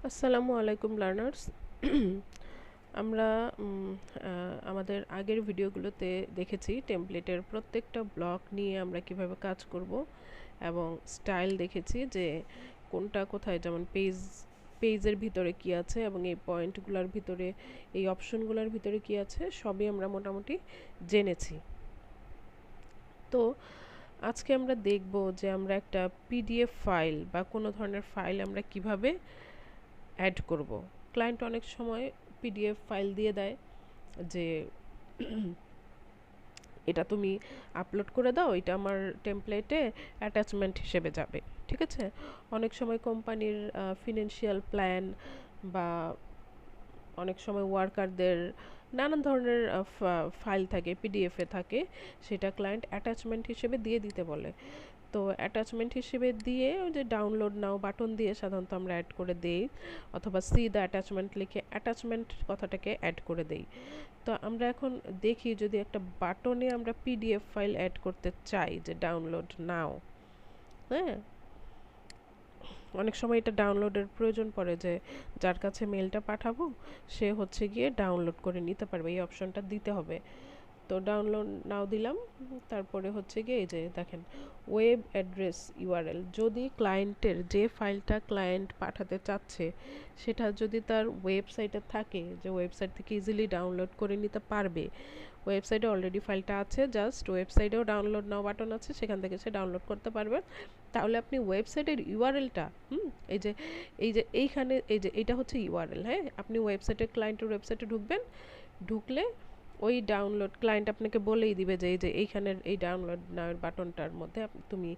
আসসালামু আলাইকুম লার্নার্স। আমরা আমাদের আগের ভিডিওগুলোতে দেখেছি টেমপ্লেটের প্রত্যেকটা ব্লক নিয়ে আমরা কিভাবে কাজ করব এবং স্টাইল দেখেছি যে কোনটা কোথায়, যেমন পেজের ভিতরে কি আছে এবং এই পয়েন্টগুলোর ভিতরে, এই অপশনগুলোর ভিতরে কি আছে, সবই আমরা মোটামুটি জেনেছি। তো আজকে আমরা দেখব যে আমরা একটা পিডিএফ ফাইল বা কোনো ধরনের ফাইল আমরা কিভাবে অ্যাড করব। ক্লায়েন্ট অনেক সময় পিডিএফ ফাইল দিয়ে দেয় যে এটা তুমি আপলোড করে দাও, এটা আমার টেমপ্লেটে অ্যাটাচমেন্ট হিসেবে যাবে। ঠিক আছে, অনেক সময় কোম্পানির ফিনান্সিয়াল প্ল্যান বা অনেক সময় ওয়ার্কারদের নানান ধরনের ফাইল থাকে, পিডিএফে থাকে, সেটা ক্লায়েন্ট অ্যাটাচমেন্ট হিসেবে দিয়ে দিতে বলে। তো অ্যাটাচমেন্ট হিসেবে দিয়ে ওই যে ডাউনলোড নাও বাটন দিয়ে সাধারণত আমরা অ্যাড করে দেই, অথবা সি দ্য অ্যাটাচমেন্ট লিখে অ্যাটাচমেন্ট কথাটাকে অ্যাড করে দেই। তো আমরা এখন দেখি যদি একটা বাটনে আমরা পিডিএফ ফাইল অ্যাড করতে চাই, যে ডাউনলোড নাও। হ্যাঁ, অনেক সময় এটা ডাউনলোডের প্রয়োজন পড়ে, যে যার কাছে মেলটা পাঠাবো সে হচ্ছে গিয়ে ডাউনলোড করে নিতে পারবে, এই অপশনটা দিতে হবে। তো ডাউনলোড নাও দিলাম। তারপরে হচ্ছে গিয়ে এই যে দেখেন ওয়েব অ্যাড্রেস ইউআরএল, যদি ক্লায়েন্টের যে ফাইলটা ক্লায়েন্ট পাঠাতে চাচ্ছে সেটা যদি তার ওয়েবসাইটে থাকে, যে ওয়েবসাইট থেকে ইজিলি ডাউনলোড করে নিতে পারবে, ওয়েবসাইটে অলরেডি ফাইলটা আছে, জাস্ট ওয়েবসাইটেও ডাউনলোড নাও বাটন আছে, সেখান থেকে সে ডাউনলোড করতে পারবে। তাহলে আপনি ওয়েবসাইটের ইউআরএলটা এই যে এইখানে এই যে এইটা হচ্ছে ইউআরএল। হ্যাঁ, আপনি ওয়েবসাইটে ক্লায়েন্টের ওয়েবসাইটে ঢুকবেন, ঢুকলে ওই ডাউনলোড ক্লায়েন্ট আপনাকে বলেই দিবে যে এই যে এইখানের এই ডাউনলোড নাওয়ের বাটনটার মধ্যে তুমি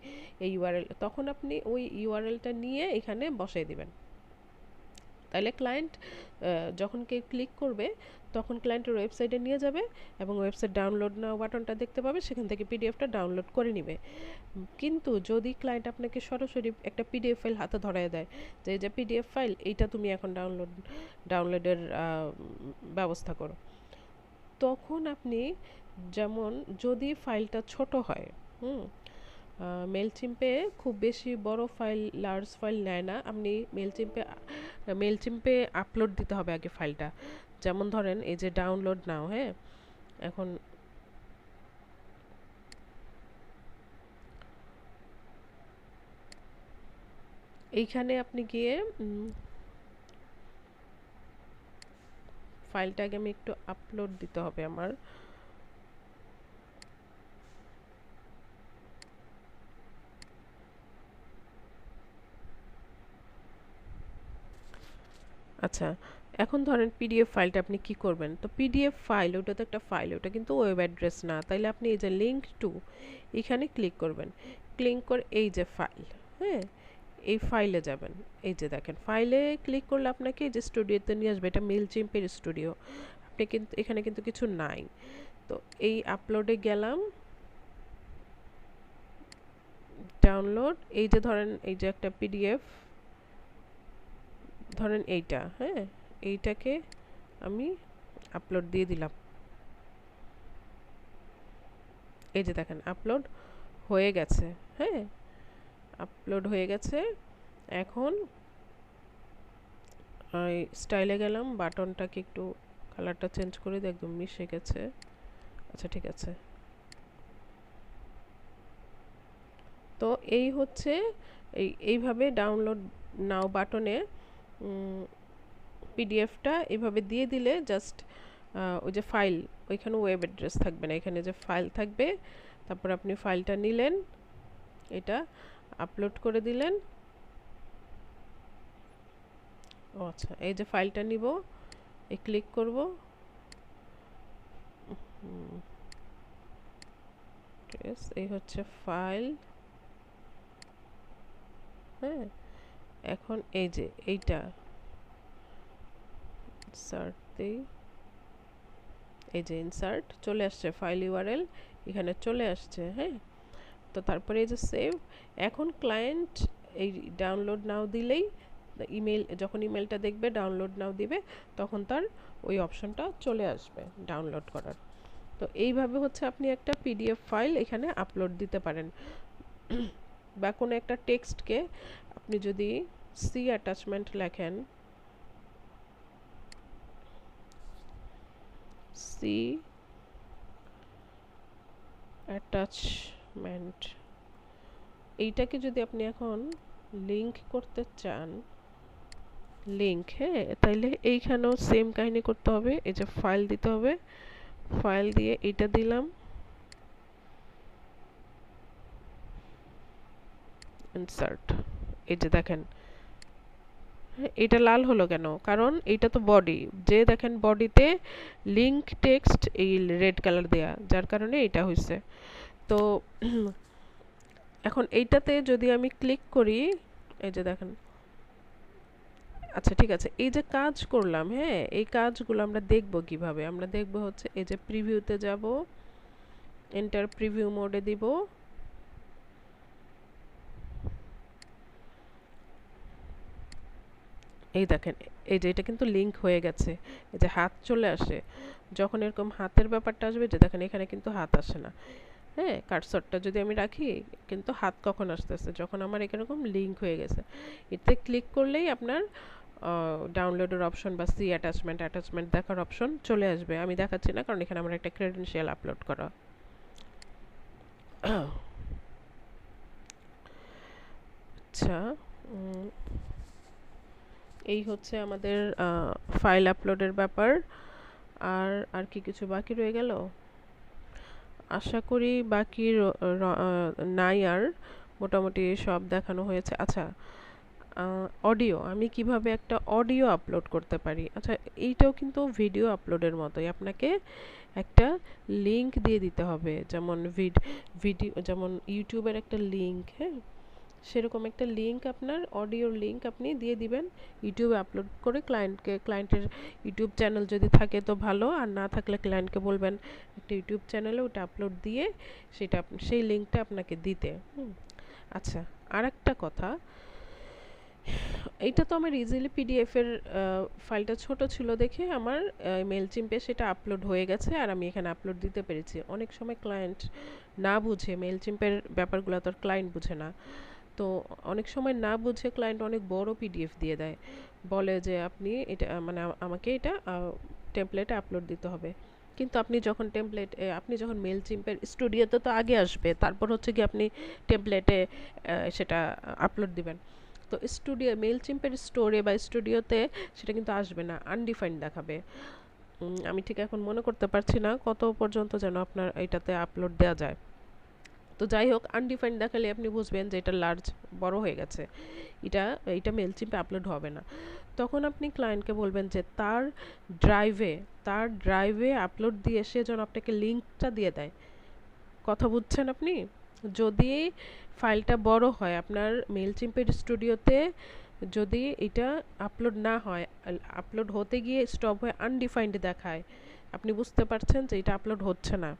এই ইউআরএল, তখন আপনি ওই ইউআরএলটা নিয়ে এখানে বসাই দিবেন। তাহলে ক্লায়েন্ট যখন কেউ ক্লিক করবে তখন ক্লায়েন্টের ওয়েবসাইটে নিয়ে যাবে এবং ওয়েবসাইট ডাউনলোড নাও বাটনটা দেখতে পাবে, সেখান থেকে পিডিএফটা ডাউনলোড করে নিবে। কিন্তু যদি ক্লায়েন্ট আপনাকে সরাসরি একটা পিডিএফ ফাইল হাতে ধরায় দেয়, যে এই যে পিডিএফ ফাইল, এইটা তুমি এখন ডাউনলোডের ব্যবস্থা করো, তখন আপনি, যেমন যদি ফাইলটা ছোট হয়, মেলচিম্পে খুব বেশি বড় ফাইল, লার্জ ফাইল নেয় না, আপনি মেলচিম্পে আপলোড দিতে হবে আগে ফাইলটা। যেমন ধরেন এই যে ডাউনলোড নাও, হ্যাঁ, এখন এইখানে আপনি গিয়ে ফাইলটাকে আমি একটু আপলোড দিতে হবে আমার। আচ্ছা, এখন ধরেন পিডিএফ ফাইলটা আপনি কি করবেন। তো পিডিএফ ফাইল, ওটা তো একটা ফাইল, ওটা কিন্তু ওয়েব অ্যাড্রেস না। তাইলে আপনি এই যে লিঙ্ক টু, এখানে ক্লিক করবেন। ক্লিক করে এই যে ফাইল, হ্যাঁ, এই ফাইলে যাবেন। এই যে দেখেন ফাইলে ক্লিক করলে আপনাকে এই যে স্টুডিওতে নিয়ে আসবে, এটা মেলচিম্পের স্টুডিও। আপনি কিন্তু এখানে কিন্তু কিছু নাই। তো এই আপলোডে গেলাম, ডাউনলোড, এই যে ধরেন এই যে একটা পিডিএফ, ধরেন এইটা, হ্যাঁ, এইটাকে আমি আপলোড দিয়ে দিলাম। এই যে দেখেন আপলোড হয়ে গেছে। হ্যাঁ, আপলোড হয়ে গেছে। এখন স্টাইলে গেলাম, বাটনটাকে একটু কালারটা চেঞ্জ করে দিই, একদম মিশে গেছে। আচ্ছা ঠিক আছে। তো এই হচ্ছে এইভাবে ডাউনলোড নাও বাটনে পিডিএফটা এইভাবে দিয়ে দিলে জাস্ট ওই যে ফাইল, ওইখানে ওয়েব অ্যাড্রেস থাকবে না, এখানে যে ফাইল থাকবে। তারপর আপনি ফাইলটা নিলেন, এটা আপলোড করে দিলেন। ও আচ্ছা, এই যে ফাইলটা নিব, এই ক্লিক করব, এই হচ্ছে ফাইল। হ্যাঁ, এখন এই যে এইটা ইনসার্ট দেই, এই যে ইনসার্ট চলে আসছে, ফাইল ইউআরএল এখানে চলে আসছে। হ্যাঁ, তো তারপরে এই যে সেভ। এখন ক্লায়েন্ট এই ডাউনলোড নাও দিলেই, ইমেল, যখন ইমেলটা দেখবে ডাউনলোড নাও দিবে, তখন তার ওই অপশনটা চলে আসবে ডাউনলোড করার। তো এইভাবে হচ্ছে আপনি একটা পিডিএফ ফাইল এখানে আপলোড দিতে পারেন। বা কোনো একটা টেক্সটকে আপনি যদি সি অ্যাটাচমেন্ট লেখেন, সি অ্যাটাচমেন্ট, এইটাকে যদি আপনি এখন লিংক করতে চান, লিংক, হ্যাঁ, তাইলে এইখানেও সেম কাহিনী করতে হবে। এই যে ফাইল দিতে হবে, ফাইল দিয়ে এটা দিলাম, ইনসার্ট। এই যে দেখেন এটা লাল হলো কেন, কারণ এইটা তো বডি, যে দেখেন বডিতে লিংক টেক্সট এই রেড কালার দেয়া, যার কারণে এটা হয়েছে। তো এখন এইটাতে যদি আমি ক্লিক করি, এই যে দেখেন, আচ্ছা ঠিক আছে, এই যে কাজ করলাম, হ্যাঁ, এই কাজগুলো আমরা দেখব কিভাবে, আমরা দেখব হচ্ছে এই যে প্রিভিউতে যাব, এন্টার প্রিভিউ মোডে দিব, এই দেখেন, এই যে এটা কিন্তু লিংক হয়ে গেছে, এই যে হাত চলে আসে, যখন এরকম হাতের ব্যাপারটা আসবে, যে দেখেন এখানে কিন্তু হাত আসে না, হ্যাঁ, কার্সরটা যদি আমি রাখি কিন্তু হাত কখন আসতেছে, যখন আমার এরকম লিংক হয়ে গেছে। এতে ক্লিক করলেই আপনার ডাউনলোডের অপশন বা সি অ্যাটাচমেন্ট দেখার অপশন চলে আসবে। আমি দেখাচ্ছি না কারণ এখানে আমার একটা ক্রেডেনশিয়াল আপলোড করা। আচ্ছা, এই হচ্ছে আমাদের ফাইল আপলোডের ব্যাপার। আর আর কি কিছু বাকি রয়ে গেল? আশা করি বাকি নাই আর, মোটামুটি সব দেখানো হয়েছে। আচ্ছা, অডিও, আমি কিভাবে একটা অডিও আপলোড করতে পারি? আচ্ছা, এইটাও কিন্তু ভিডিও আপলোডের মতোই, আপনাকে একটা লিংক দিয়ে দিতে হবে, যেমন ভিডিও, যেমন ইউটিউবের একটা লিংক, হ্যাঁ, সেরকম একটা লিংক, আপনার অডিওর লিংক আপনি দিয়ে দিবেন, ইউটিউবে আপলোড করে ক্লায়েন্টের ইউটিউব চ্যানেল যদি থাকে তো ভালো, আর না থাকলে ক্লায়েন্টকে বলবেন একটা ইউটিউব চ্যানেলে ওটা আপলোড দিয়ে সেটা সেই লিংকটা আপনাকে দিতে। আচ্ছা, আর একটা কথা, এইটা তো আমার ইজিলি পিডিএফ এর ফাইলটা ছোট ছিল দেখে আমার মেলচিম্পে সেটা আপলোড হয়ে গেছে, আর আমি এখানে আপলোড দিতে পেরেছি। অনেক সময় ক্লায়েন্ট না বুঝে, মেলচিম্পের ব্যাপারগুলো তো ক্লায়েন্ট বুঝে না, তো অনেক সময় না বুঝে ক্লায়েন্ট অনেক বড় পিডিএফ দিয়ে দেয়, বলে যে আপনি এটা মানে আমাকে এটা টেমপ্লেটে আপলোড দিতে হবে। কিন্তু আপনি যখন মেলচিম্পের স্টুডিওতে তো আগে আসবে, তারপর হচ্ছে কি আপনি টেমপ্লেটে সেটা আপলোড দিবেন। তো মেলচিম্পের স্টোরে বা স্টুডিওতে সেটা কিন্তু আসবে না, আনডিফাইন্ড দেখাবে। আমি ঠিক এখন মনে করতে পারছি না কত পর্যন্ত যেন আপনার এটাতে আপলোড দেওয়া যায়। তো যাই হোক, আনডিফাইন্ড দেখালে আপনি বুঝবেন যে এটা লার্জ, বড় হয়ে গেছে, এটা এটা মেলচিম্পে আপলোড হবে না। তখন আপনি ক্লায়েন্টকে বলবেন যে তার ড্রাইভে আপলোড দিয়ে সে যেন আপনাকে লিঙ্কটা দিয়ে দেয়। কথা বুঝছেন আপনি? যদি ফাইলটা বড় হয়, আপনার মেলচিম্পের স্টুডিওতে যদি এটা আপলোড না হয়, আপলোড হতে গিয়ে স্টপ হয়ে আনডিফাইন্ড দেখায়, আপনি বুঝতে পারছেন যে এটা আপলোড হচ্ছে না।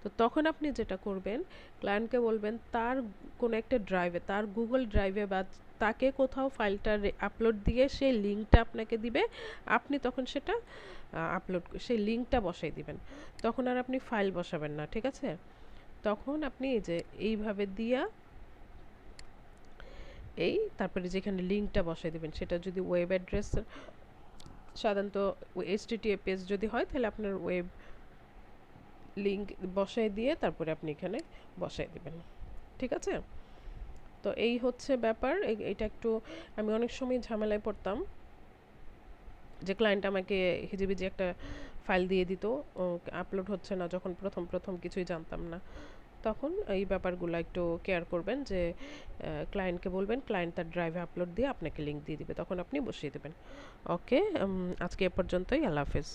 তো তখন আপনি যেটা করবেন, ক্লায়েন্টকে বলবেন তার কোনো একটা ড্রাইভে, তার গুগল ড্রাইভে বা তাকে কোথাও ফাইলটা আপলোড দিয়ে সেই লিঙ্কটা আপনাকে দিবে, আপনি তখন সেটা সেই লিঙ্কটা বসাই দিবেন। তখন আর আপনি ফাইল বসাবেন না, ঠিক আছে? তখন আপনি এই যে এইভাবে দিয়া তারপরে যেখানে লিঙ্কটা বসাই দিবেন, সেটা যদি ওয়েব অ্যাড্রেস, সাধারণত HTTPS যদি হয় তাহলে আপনার ওয়েব লিঙ্ক বসাই দিয়ে তারপরে আপনি এখানে বসাই দিবেন, ঠিক আছে? তো এই হচ্ছে ব্যাপার। এটা একটু আমি অনেক সময় ঝামেলায় পড়তাম যে ক্লায়েন্ট আমাকে হিজিবিজি একটা ফাইল দিয়ে দিত, আপলোড হচ্ছে না, যখন প্রথম কিছুই জানতাম না। তখন এই ব্যাপারগুলো একটু কেয়ার করবেন, যে ক্লায়েন্টকে বলবেন ক্লায়েন্ট তার ড্রাইভে আপলোড দিয়ে আপনাকে লিঙ্ক দিয়ে দিবে, তখন আপনি বসিয়ে দেবেন। ওকে, আজকে এ পর্যন্তই। আল্লাহ হাফেজ।